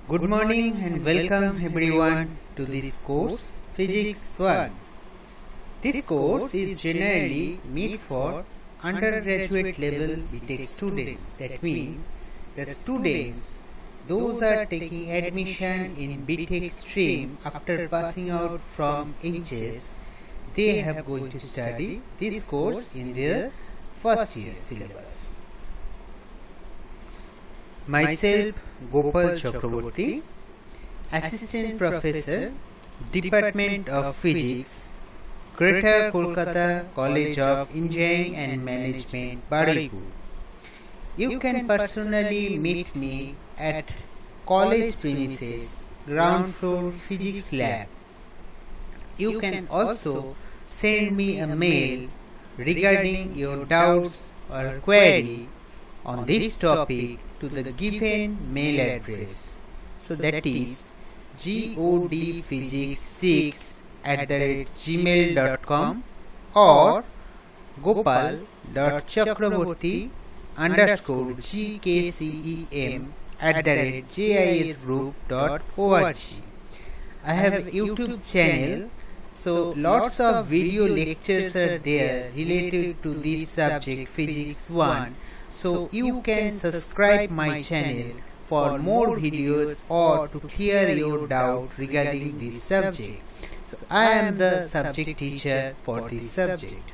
Good morning and welcome everyone to this course Physics 1. This course is generally meant for undergraduate level BTech students. That means the students those are taking admission in BTech stream after passing out from HS, they have going to study this course in their first year syllabus. Myself, Gopal Chakraborty, Assistant Professor, Department of Physics, Greater Kolkata College of Engineering and Management, Baruipur. You can personally meet me at college premises, ground floor physics lab. You can also send me a mail regarding your doubts or query on this topic to the given mail address. So that is godphysics6@gmail.com or gopal.chakraborty_gkcem@gisgroup.org. I have a YouTube channel, so lots of video lectures are there related to this subject Physics 1. So you can subscribe my channel for more videos or to clear your doubt regarding this subject. So I am the subject teacher for this subject.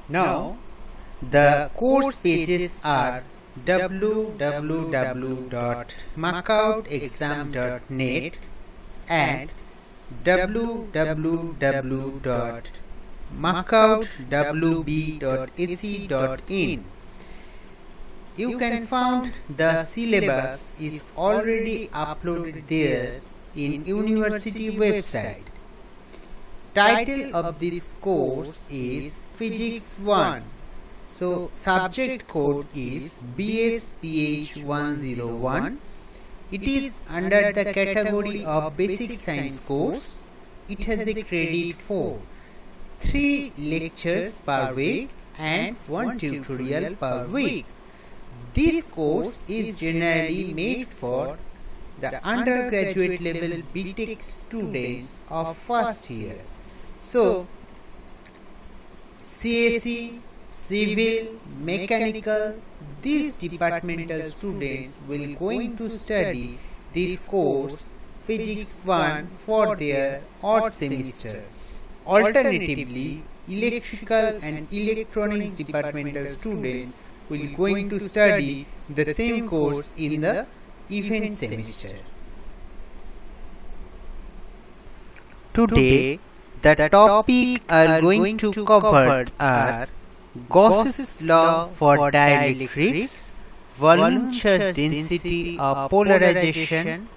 Now the course pages are www.markoutexam.net and www.markoutwb.ac.in. You can find the syllabus is already uploaded there in university website. Title of this course is Physics 1. So subject code is BSPH101. It is under the category of Basic Science course. It has a credit for 3 lectures per week and 1 tutorial per week. This course is generally made for the undergraduate level BTech students of first year. So, CSE, Civil, Mechanical, these departmental students will going to study this course Physics 1 for their odd semester. Alternatively, Electrical and Electronics departmental students will going to study the same course in the even semester. Today, the topic are going to cover are Gauss's law for dielectrics, volume charge density of polarization,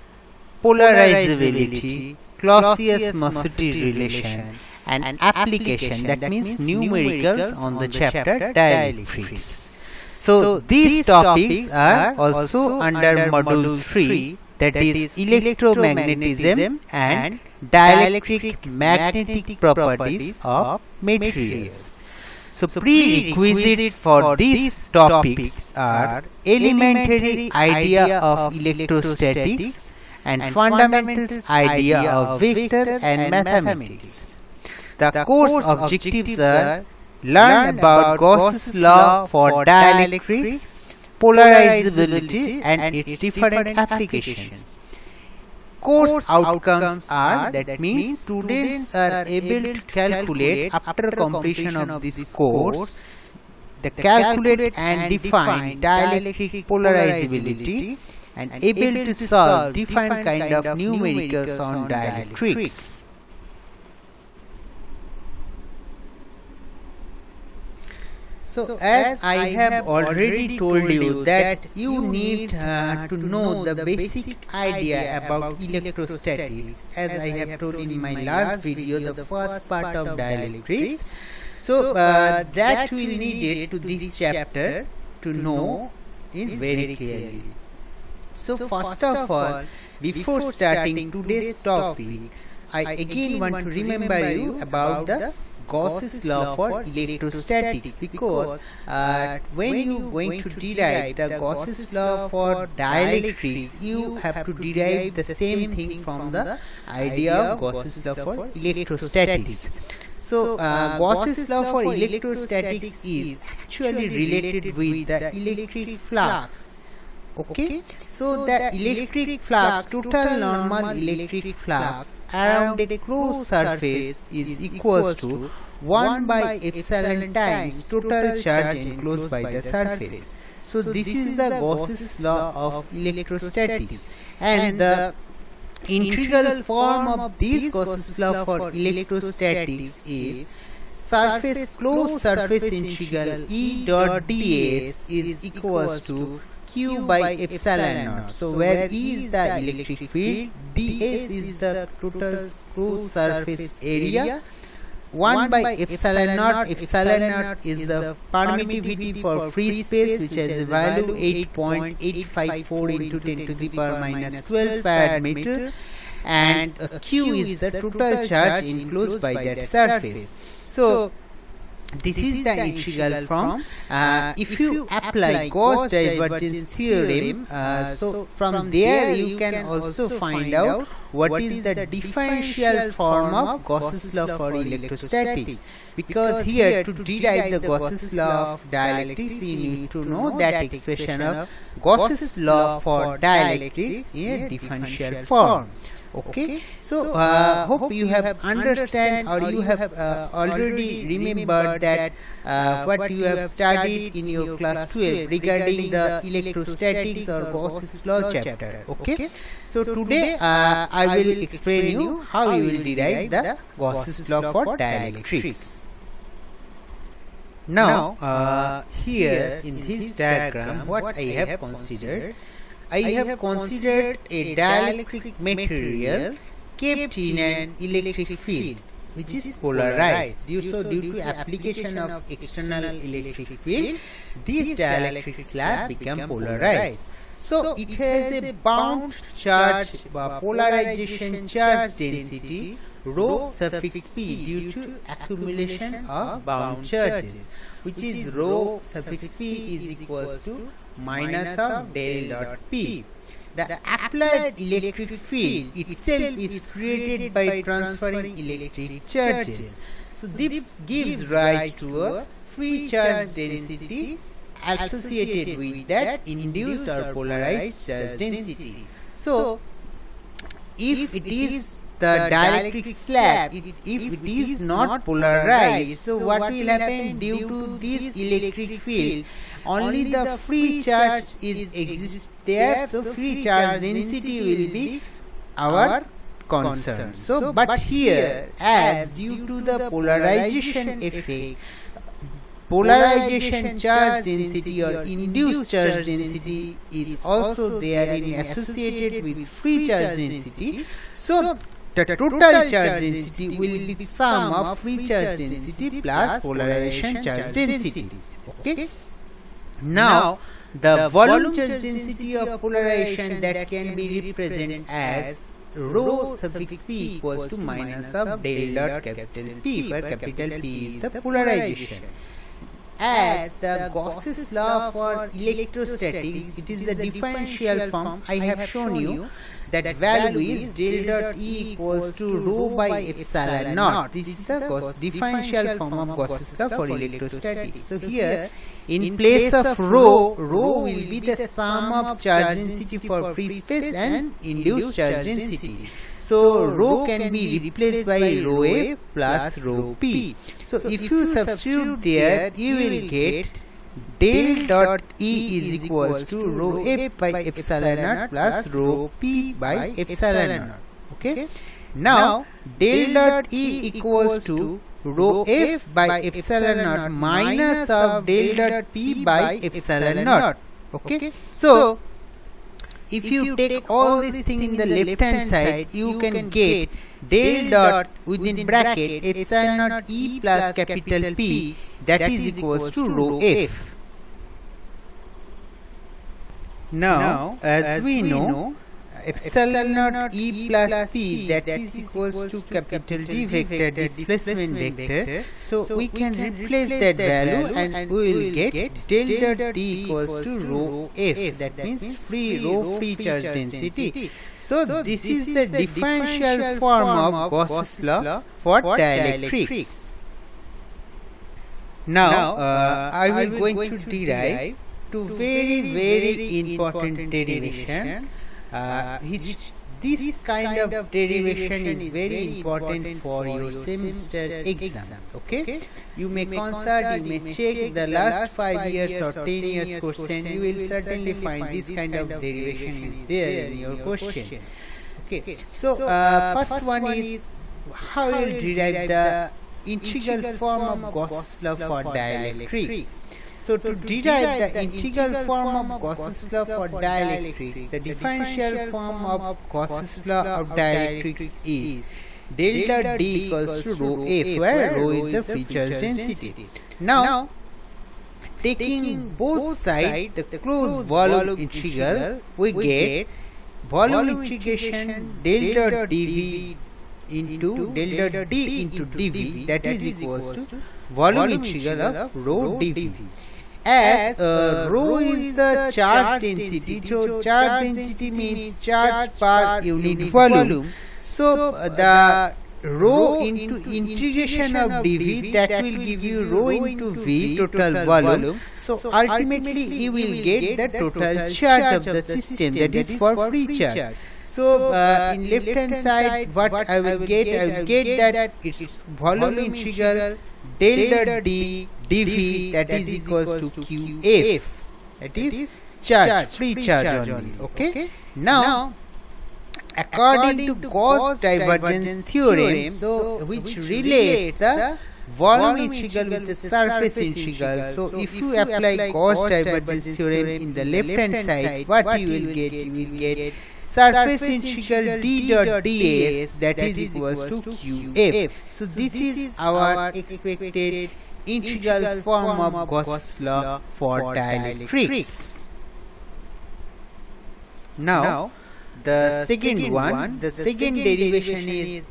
polarizability, Clausius-Mossetti relation, and application, that means numericals on the chapter dielectrics. So these topics are also under module 3, that is electromagnetism and dielectric magnetic properties of materials. So prerequisites for these topics are elementary idea of electrostatics and fundamental idea of vector and mathematics. The course objectives are learn about Gauss's law for dielectrics, polarizability and its different applications. Course outcomes are, that means students are able to calculate after completion of this course, the calculate and define dielectric polarizability and able to solve different kind of numericals on dielectrics. So as I have already told you that you need to know the basic idea about electrostatics, as I have told in my last video, the first part of dielectrics. So that we needed to this chapter to know it very clearly. So first of all, before starting today's topic, I again want to remember you about the Gauss's law for electrostatics, because when you are going to derive the Gauss's law for dielectrics, you have to derive the same thing from the idea of Gauss's law for electrostatics. So Gauss's law for electrostatics is actually related with the electric flux. Okay, so the electric flux, total normal electric flux around a closed surface is equals to 1 by epsilon times total charge enclosed by the surface. So this is the Gauss's law of electrostatics, and the integral form of this Gauss's law for electrostatics is closed surface integral E dot ds is equals to Q by epsilon naught. So where E is the electric field, ds is the total closed surface area, 1 by epsilon naught is the permittivity for free space, which has a value 8.854 into 10 to the power minus 12 farad meter, and Q is the total charge enclosed by that surface. So this is the integral from if you apply Gauss divergence theorem, so from there you can also find out what is the differential form of Gauss's law for electrostatics, because here to derive the Gauss's law of dielectrics you need to know that expression of Gauss's law for dielectrics in a differential form. Okay, so hope you have understand, or you have already remembered that what you have studied in your class 12 regarding the electrostatics or Gauss's law chapter. Okay, so today I will explain you how you will derive the Gauss's law for dielectrics. Now here in this diagram, what I have considered, I have considered a dielectric material kept in an electric field which is polarized. Due to application of external electric field, this dielectric slab become polarized. So it has a bound charge, polarization charge density rho suffix p due to accumulation of bound charges, which is rho suffix p is equals to minus of del dot p. The applied electric field itself is created by transferring electric charges. So this gives rise to a free charge density associated with that induced or polarized charge density. So if it is the dielectric slab, if it is not polarized, so what will happen? Due to this electric field, only the free charge exists there, so free charge density will be our concern. So but here, as due to the polarization effect, polarization charge density or induced charge density is also there in associated with free charge density. So the total charge density will be the sum of free charge density plus polarization charge density. Okay. Now the volume charge density of polarization, that can be represented as rho suffix p equals to minus of del dot capital P, where capital P is the polarization. As the Gauss's law for electrostatics, it is the differential form. I have shown you that value is del dot E equals to rho by epsilon naught. This is the differential form of Gauss's law for electrostatics. So here, in place of rho will be the sum of charge density for free space and induced charge density. So rho can be replaced by rho A plus rho P. So if you substitute there, you will get del dot E is equals to rho A by epsilon naught plus rho P by epsilon naught. Okay. Now del dot E equals to rho F by epsilon naught minus of del dot P by epsilon naught. Okay. So if you take all this thing in the left hand side, you can get del dot within bracket epsilon naught E plus capital P, that is equals to rho F. Now as we know, epsilon naught E plus P, that is equals to capital D vector, displacement vector. So we can replace that value and we will get del dot D equals to rho F, that means rho free charge density. So this is the differential form of Gauss's law for dielectrics. Now I will going to derive two very important derivation. This kind of derivation is very important for your semester exam. Okay, you may consult, you may check the last 5 years or 10 years question. You will certainly find this kind of derivation is there in your question. Okay, so first one is how you derive the integral form of Gauss's law for dielectrics. So to derive the integral form of Gauss's law for dielectrics, the differential form of Gauss's law of dielectrics is del dot D equals to rho F, where rho is the free charge density. Now, taking both sides the closed volume integral, we get volume integration del dot dV into del dot D into dV, that is equals to volume integral of rho dV. As rho is the charge density, so charge density means charge per unit volume. So the rho into integration of dV, that will give you rho into V, total volume. So ultimately you will get the total charge of the system, that is for free charge. So in left hand side what I will get that it's volume integral del dot D dV, that is equals to QF, that is charge, free charge only. Okay. Now according to Gauss divergence theorem, so which relates the volume integral with the surface integral. So if you apply Gauss divergence theorem in the left hand side, what you will get? You will get surface integral D dot ds, that is equals to QF. So this is our expected integral form of Gauss's law for dielectrics. Now the second one, the second derivation is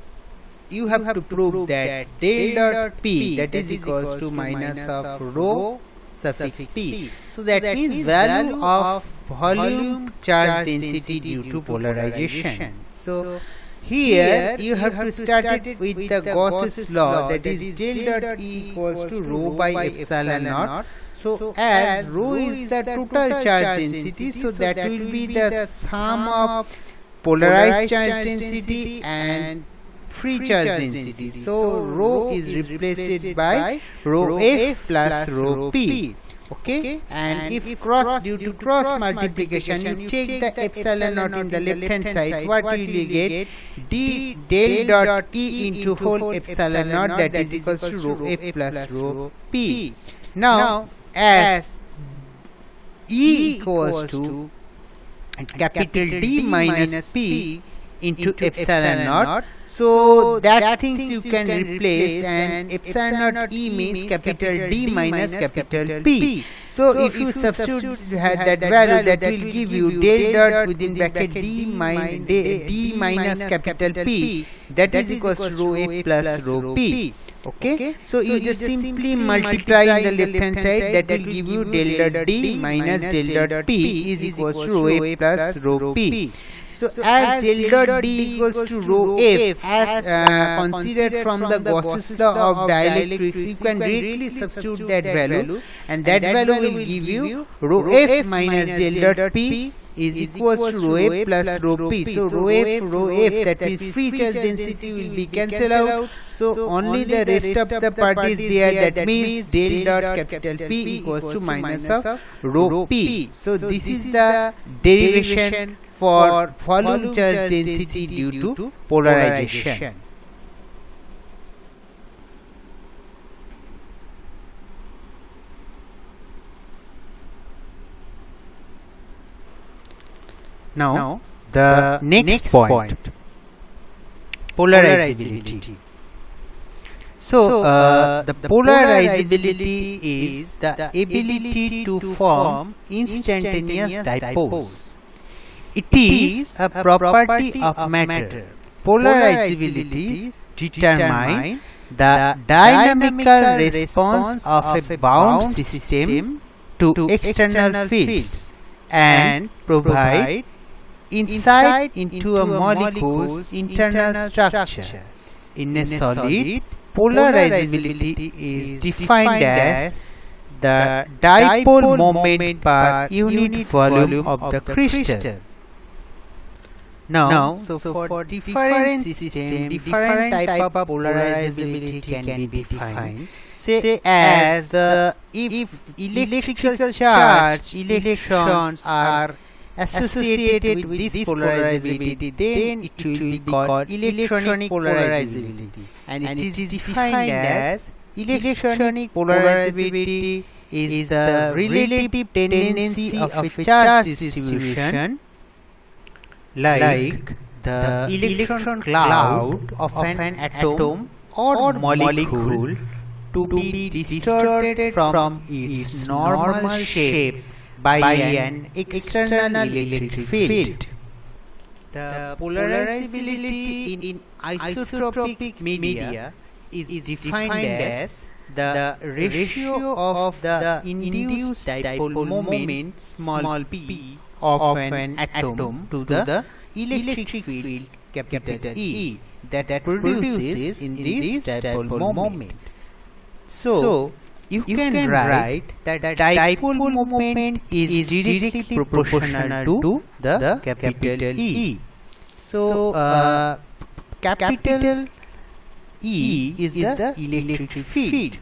you have to prove that del dot P, that is equals to minus of rho suffix P. So that means value of volume charge density due to polarization. So here you have to start it with the Gauss's law, that is del dot E equals to rho by epsilon naught. So as rho is the total charge density, so that will be the sum of polarized charge density and free charge density. So rho is replaced by rho F plus rho P. Okay, and if due to cross multiplication you take the epsilon naught in the left hand side, what will you get? D del dot E into whole epsilon naught, that is equals to rho F plus rho P. Now as E equals to capital D minus P into epsilon naught, so that things you can replace, and epsilon naught E means capital D minus capital P. So if you substitute that value, that will give you del dot within bracket D minus capital P, that is equals to rho F plus rho P. Okay, so you just simply multiply in the left hand side, that will give you del dot D minus del dot P is equals to rho F plus rho P. So as del dot D equals to rho F, as considered from the Gauss's law of dielectrics, you can directly substitute that value, and that value will give you rho F minus del dot P is equals to rho F plus rho P. So rho F, that means free charge density will be cancelled out. So only the rest of the part is there, that means del dot capital P equals to minus of rho P. So this is the derivation for volume charge density due to polarization. Now the next point, polarizability. So the polarizability is the ability to form instantaneous dipoles. It is a property of matter. Polarizability determines the dynamical response of a bound system to external fields and provide insight into a molecule's internal structure. In a solid, polarizability is defined as the dipole moment per unit volume of the crystal. Now, for different system, different type of polarizability can be defined. Say as if electrical charge electrons are associated with this polarizability, then it will be called electronic polarizability, and it is defined as electronic polarizability is the relative tendency of a charge distribution, like the electron cloud of an atom or molecule, to be distorted from its normal shape by an external electric field. The polarizability in isotropic media is defined as the ratio of the induced dipole moment small p of an atom to the electric field capital E that produces in this dipole moment. So you can write that the dipole moment is directly proportional to the capital E. So capital E is the electric field.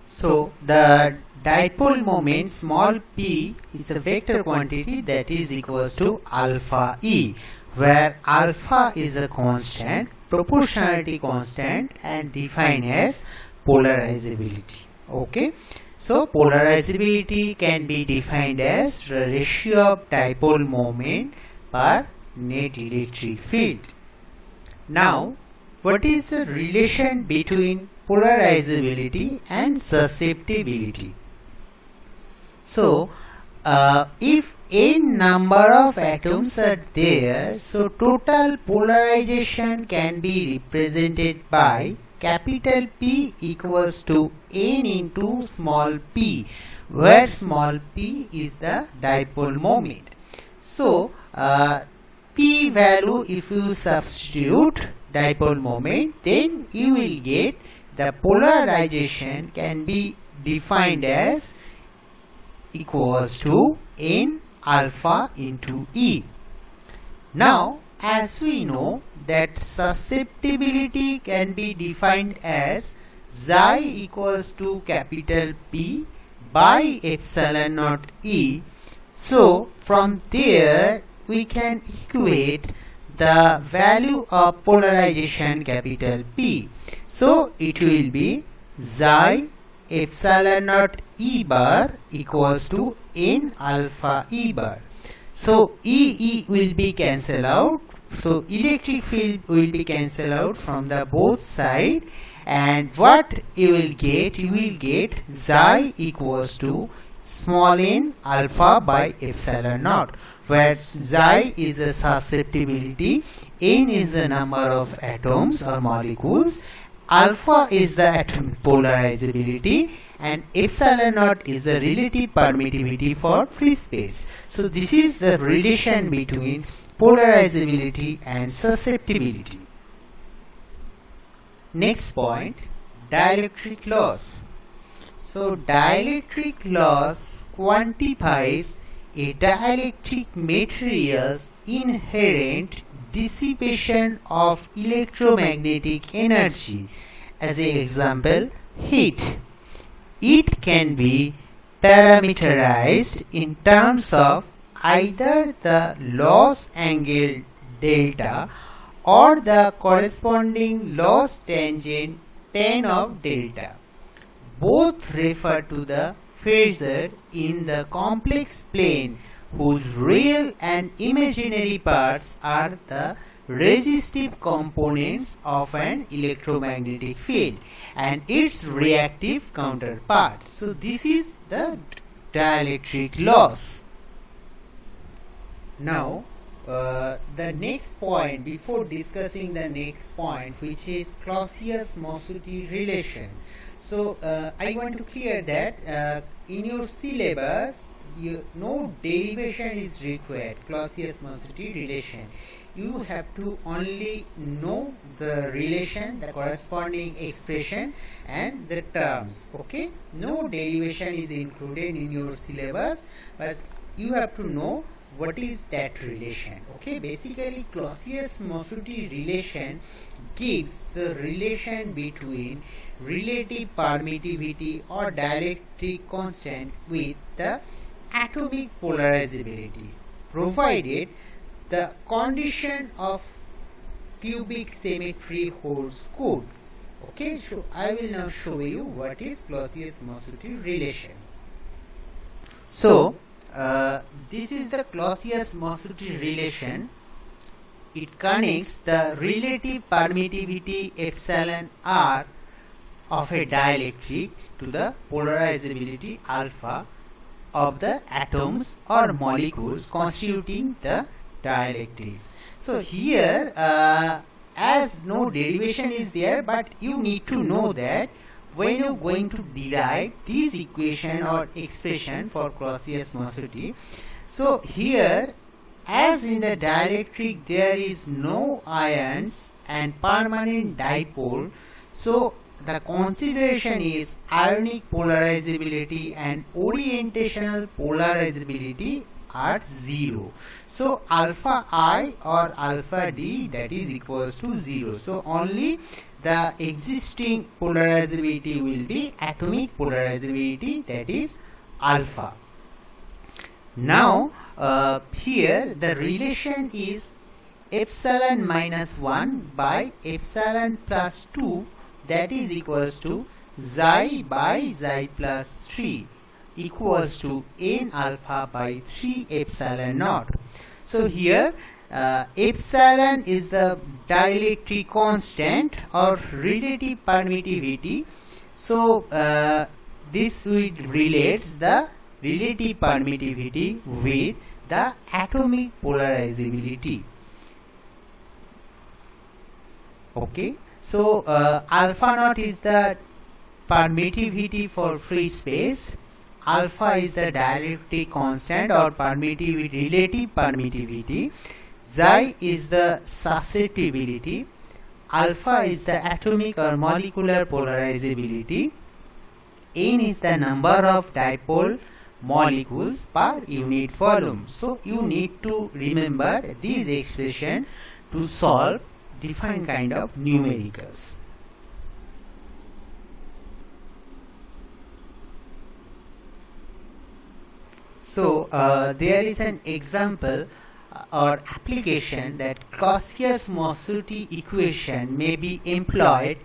So the dipole moment small p is a vector quantity that is equals to alpha E, where alpha is a constant, proportionality constant, and defined as polarizability. Okay, so polarizability can be defined as the ratio of dipole moment per net electric field. Now, what is the relation between polarizability and susceptibility? So, if n number of atoms are there, so total polarization can be represented by capital P equals to n into small p, where small p is the dipole moment. So, p value, if you substitute dipole moment, then you will get the polarization can be defined as equals to n alpha into E. Now, as we know that susceptibility can be defined as xi equals to capital P by epsilon naught E. So, from there we can equate the value of polarization capital P. So, it will be xi epsilon naught E bar equals to n alpha E bar. So, E will be cancelled out. So, electric field will be cancelled out from the both side, and what you will get xi equals to small n alpha by epsilon naught, where xi is the susceptibility, n is the number of atoms or molecules, alpha is the atomic polarizability, and epsilon naught is the relative permittivity for free space. So this is the relation between polarizability and susceptibility. Next point, dielectric loss. So dielectric loss quantifies a dielectric material's inherent dissipation of electromagnetic energy. As an example, heat. It can be parameterized in terms of either the loss angle delta or the corresponding loss tangent tan of delta. Both refer to the phasor in the complex plane whose real and imaginary parts are the resistive components of an electromagnetic field and its reactive counterpart. So this is the dielectric loss. Now the next point, before discussing the next point, which is Clausius-Mossutti relation. So I want to clear that in your syllabus no derivation is required. Clausius-Mossutti relation, you have to only know the relation, the corresponding expression and the terms. Okay, no derivation is included in your syllabus, but you have to know what is that relation. Okay, basically Clausius-Mossutti relation gives the relation between relative permittivity or dielectric constant with the atomic polarizability, provided the condition of cubic symmetry holds good. Okay, so I will now show you what is Clausius-Mossutti relation. So this is the Clausius-Mossutti relation. It connects the relative permittivity epsilon r of a dielectric to the polarizability alpha of the atoms or molecules constituting the dielectrics. So here as no derivation is there, but you need to know that when you are going to derive this equation or expression for Clausius-Mossutti, so here as in the dielectric there is no ions and permanent dipole, so the consideration is ionic polarizability and orientational polarizability are 0. So alpha I or alpha D, that is equals to 0. So only the existing polarizability will be atomic polarizability, that is alpha. Now here the relation is epsilon minus 1 by epsilon plus 2, that is equals to xi by xi plus 3 equals to n alpha by 3 epsilon naught. So here epsilon is the dielectric constant or relative permittivity. So this relates the relative permittivity with the atomic polarizability. Okay, so alpha naught is the permittivity for free space, alpha is the dielectric constant or permittivity, relative permittivity, xi is the susceptibility, alpha is the atomic or molecular polarizability, n is the number of dipole molecules per unit volume. So you need to remember this expression to solve different kind of numericals. So there is an example or application that Clausius-Mossutti equation may be employed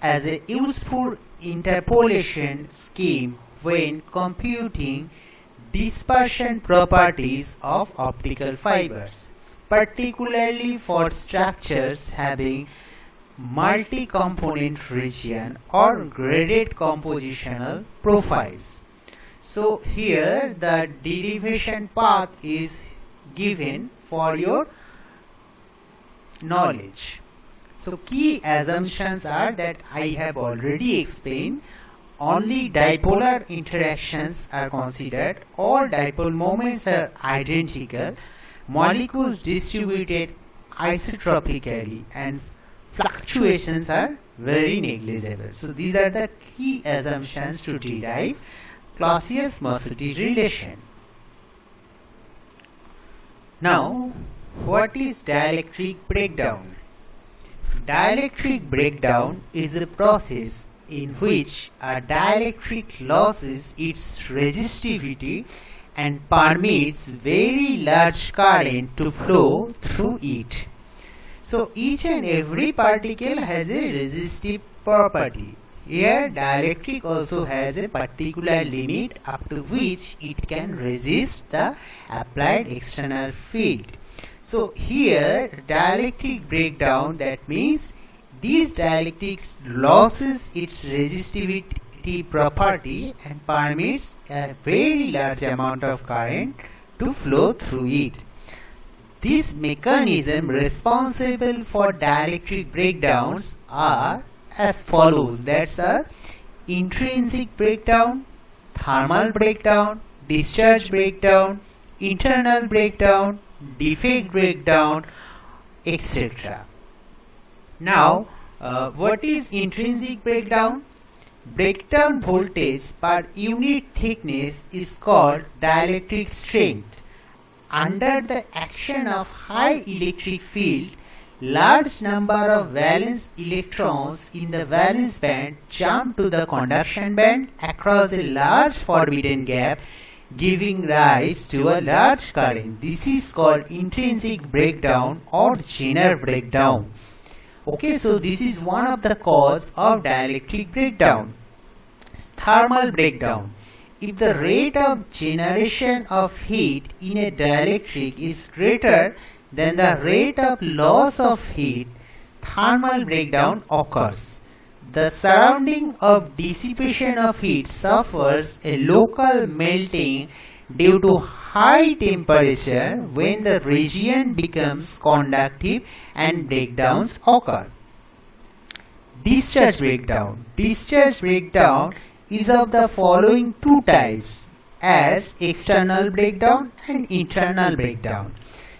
as a useful interpolation scheme when computing dispersion properties of optical fibers, particularly for structures having multi-component region or graded compositional profiles. So here the derivation path is given for your knowledge. So key assumptions are that I have already explained. Only dipolar interactions are considered, all dipole moments are identical, molecules distributed isotropically, and fluctuations are very negligible. So these are the key assumptions to derive Clausius-Mossutti relation. Now, what is dielectric breakdown? Dielectric breakdown is a process in which a dielectric loses its resistivity and permits very large current to flow through it. So each and every particle has a resistive property. Here dielectric also has a particular limit up to which it can resist the applied external field. So here dielectric breakdown, that means this dielectric loses its resistivity property and permits a very large amount of current to flow through it. This mechanism responsible for dielectric breakdowns are as follows. That's a intrinsic breakdown, thermal breakdown, discharge breakdown, internal breakdown, defect breakdown, etc. Now, what is intrinsic breakdown? Breakdown voltage per unit thickness is called dielectric strength. Under the action of high electric field, large number of valence electrons in the valence band jump to the conduction band across a large forbidden gap, giving rise to a large current. This is called intrinsic breakdown or Zener breakdown. Okay, so this is one of the cause of dielectric breakdown. Thermal breakdown. If the rate of generation of heat in a dielectric is greater than the rate of loss of heat, thermal breakdown occurs. The surrounding of dissipation of heat suffers a local melting due to high temperature when the region becomes conductive and breakdowns occur. Discharge breakdown. Discharge breakdown is of the following two types as external breakdown and internal breakdown.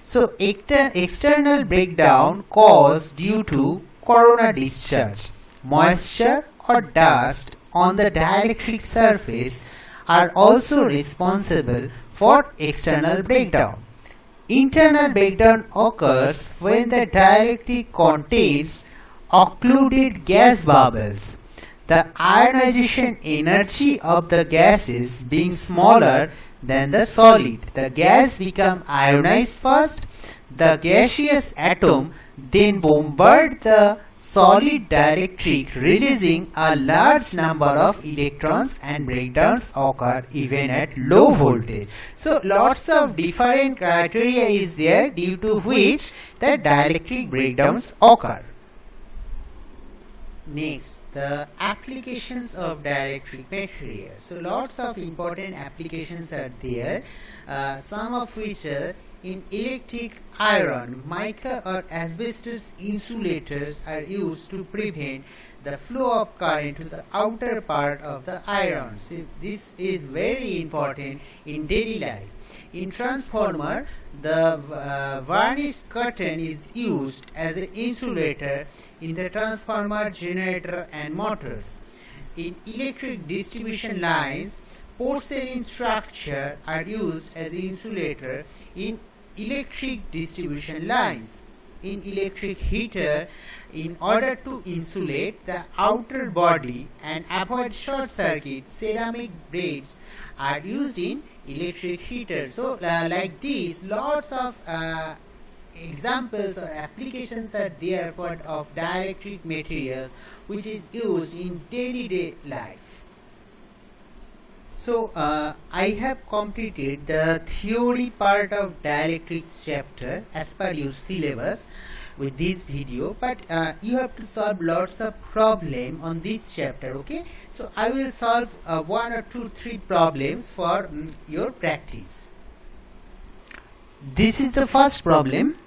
So external breakdown caused due to corona discharge, moisture or dust on the dielectric surface are also responsible for external breakdown. Internal breakdown occurs when the dielectric contains occluded gas bubbles. The ionization energy of the gases being smaller than the solid, the gas become ionized first. The gaseous atom then bombard the solid dielectric, releasing a large number of electrons, and breakdowns occur even at low voltage. So lots of different criteria is there due to which the dielectric breakdowns occur. Next, the applications of dielectric materials. So lots of important applications are there, some of which are in electric iron, mica or asbestos insulators are used to prevent the flow of current to the outer part of the iron. So this is very important in daily life. In transformer, the varnished curtain is used as an insulator in the transformer, generator and motors. In electric distribution lines, porcelain structure are used as insulator in electric distribution lines. In electric heater, in order to insulate the outer body and avoid short circuit, ceramic blades are used in electric heater. So like this, lots of examples or applications are there for of dielectric materials which is used in daily life. So I have completed the theory part of dielectrics chapter as per your syllabus with this video, but you have to solve lots of problem on this chapter. Okay, so I will solve 1 or 2, 3 problems for your practice. This is the first problem.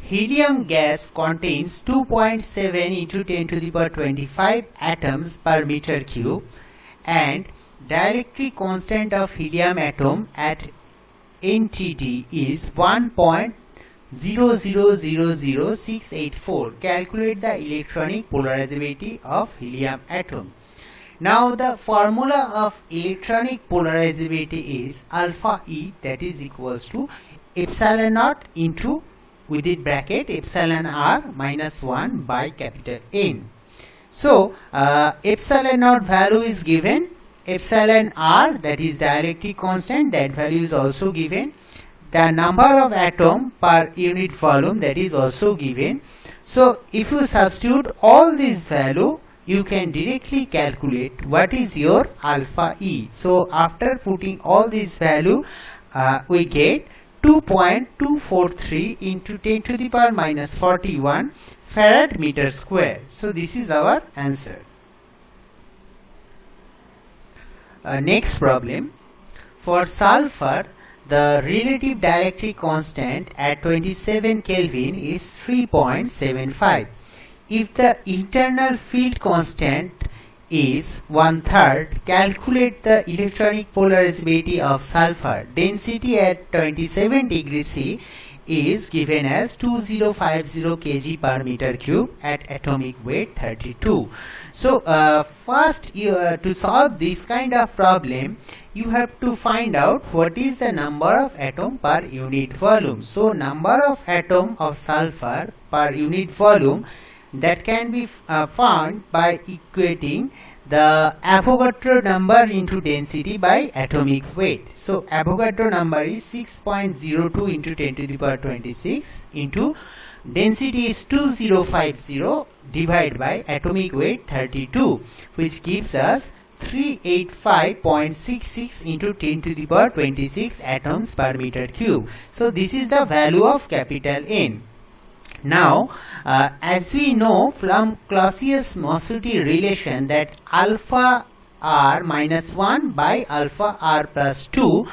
Helium gas contains 2.7 into 10 to the power 25 atoms per meter cube, and dielectric constant of helium atom at NTD is 1.0000684. Calculate the electronic polarizability of helium atom. Now the formula of electronic polarizability is alpha E, that is equals to epsilon naught into within bracket epsilon r minus 1 by capital N. So epsilon naught value is given, epsilon r, that is dielectric constant, that value is also given, the number of atom per unit volume, that is also given. So if you substitute all these value, you can directly calculate what is your alpha E. So after putting all these value, we get 2.243 into 10 to the power minus 41 farad meter square. So this is our answer. Next problem. For sulfur, the relative dielectric constant at 27 Kelvin is 3.75. If the internal field constant is 1/3, calculate the electronic polarizability of sulfur. Density at 27 degrees C is given as 2050 kg per meter cube at atomic weight 32. So first to solve this kind of problem, you have to find out what is the number of atom per unit volume. So number of atom of sulfur per unit volume, that can be found by equating the Avogadro number into density by atomic weight. So Avogadro number is 6.02 into 10 to the power 26 into density is 2050 divided by atomic weight 32, which gives us 385.66 into 10 to the power 26 atoms per meter cube. So this is the value of capital N. Now, as we know from Clausius-Mossutti relation that alpha r minus 1 by alpha r plus 2,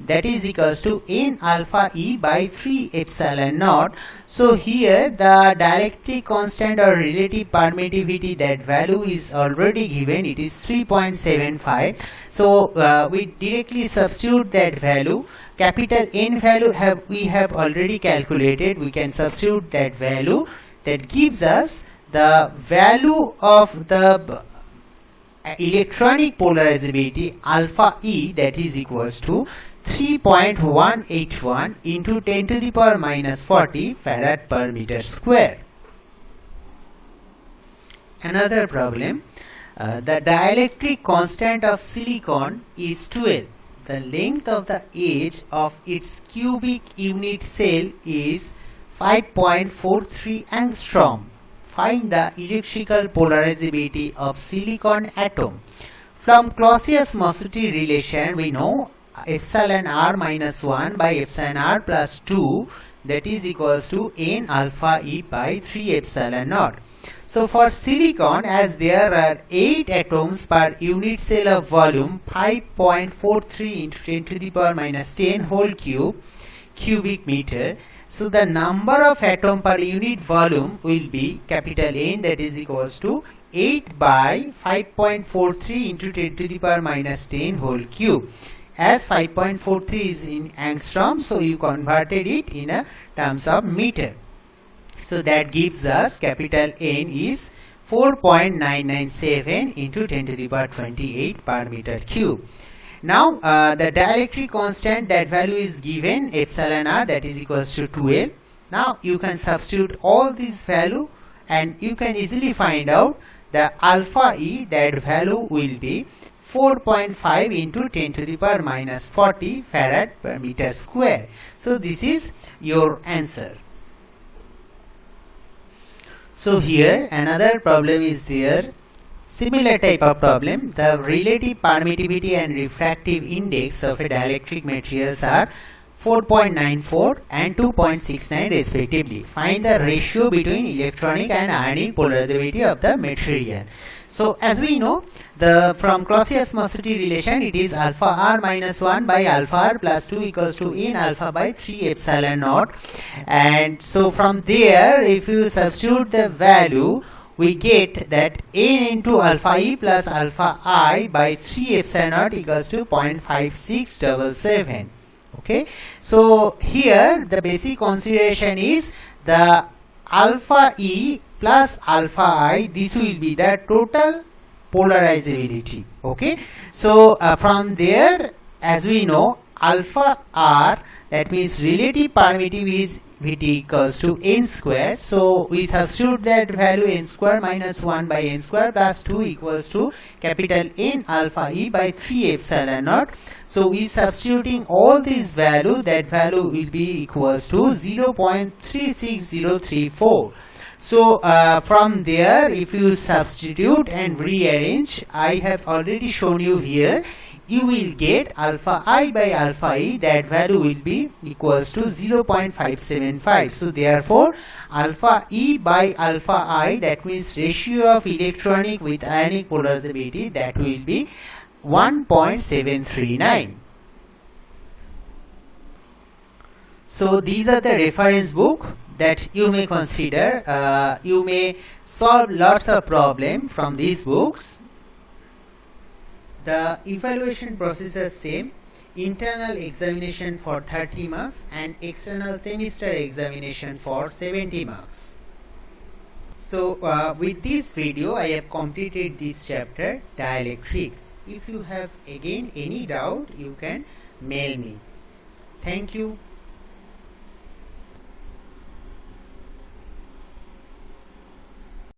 that is equals to n alpha e by 3 epsilon naught. So here the dielectric constant or relative permittivity, that value is already given, it is 3.75. So we directly substitute that value. Capital N value we have already calculated. We can substitute that value. That gives us the value of the electronic polarizability alpha E, that is equals to 3.181 into 10 to the power minus 40 farad per meter square. Another problem, the dielectric constant of silicon is 12. The length of the edge of its cubic unit cell is 5.43 angstrom. Find the electrical polarizability of silicon atom. From Clausius-Mossutti relation, we know epsilon r minus 1 by epsilon r plus 2, that is equals to n alpha e by 3 epsilon naught. So for silicon, as there are 8 atoms per unit cell of volume, 5.43 into 10 to the power minus 10 whole cubic meter. So the number of atom per unit volume will be capital N, that is equals to 8 by 5.43 into 10 to the power minus 10 whole cube. As 5.43 is in angstrom, so you converted it in a terms of meter. So that gives us capital N is 4.997 into 10 to the power 28 per meter cube. Now the dielectric constant, that value is given epsilon r, that is equals to 12. Now you can substitute all these value and you can easily find out the alpha E, that value will be 4.5 into 10 to the power minus 40 farad per meter square. So this is your answer. So here another problem is there, similar type of problem. The relative permittivity and refractive index of a dielectric materials are 4.94 and 2.69 respectively. Find the ratio between electronic and ionic polarizability of the material. So as we know, from Clausius-Mossutti relation, it is alpha r minus 1 by alpha r plus 2 equals to n alpha by 3 epsilon naught. And so from there, if you substitute the value, we get that n into alpha e plus alpha I by 3 epsilon naught equals to 0.5677. Okay, so here the basic consideration is the alpha E plus alpha I, this will be the total polarizability. Okay, so from there, as we know, alpha R, that means relative permittivity equals to n square. So we substitute that value n square minus 1 by n square plus 2 equals to capital N alpha E by 3 epsilon naught. So we substituting all these value, that value will be equals to 0.36034. So from there, if you substitute and rearrange, I have already shown you here, you will get alpha I by alpha E, that value will be equals to 0.575. So therefore alpha E by alpha I, that means ratio of electronic with ionic polarizability, that will be 1.739. So these are the reference book that you may consider. You may solve lots of problems from these books. The evaluation process is same. Internal examination for 30 marks and external semester examination for 70 marks. So with this video I have completed this chapter, dielectrics. If you have again any doubt, you can mail me. Thank you.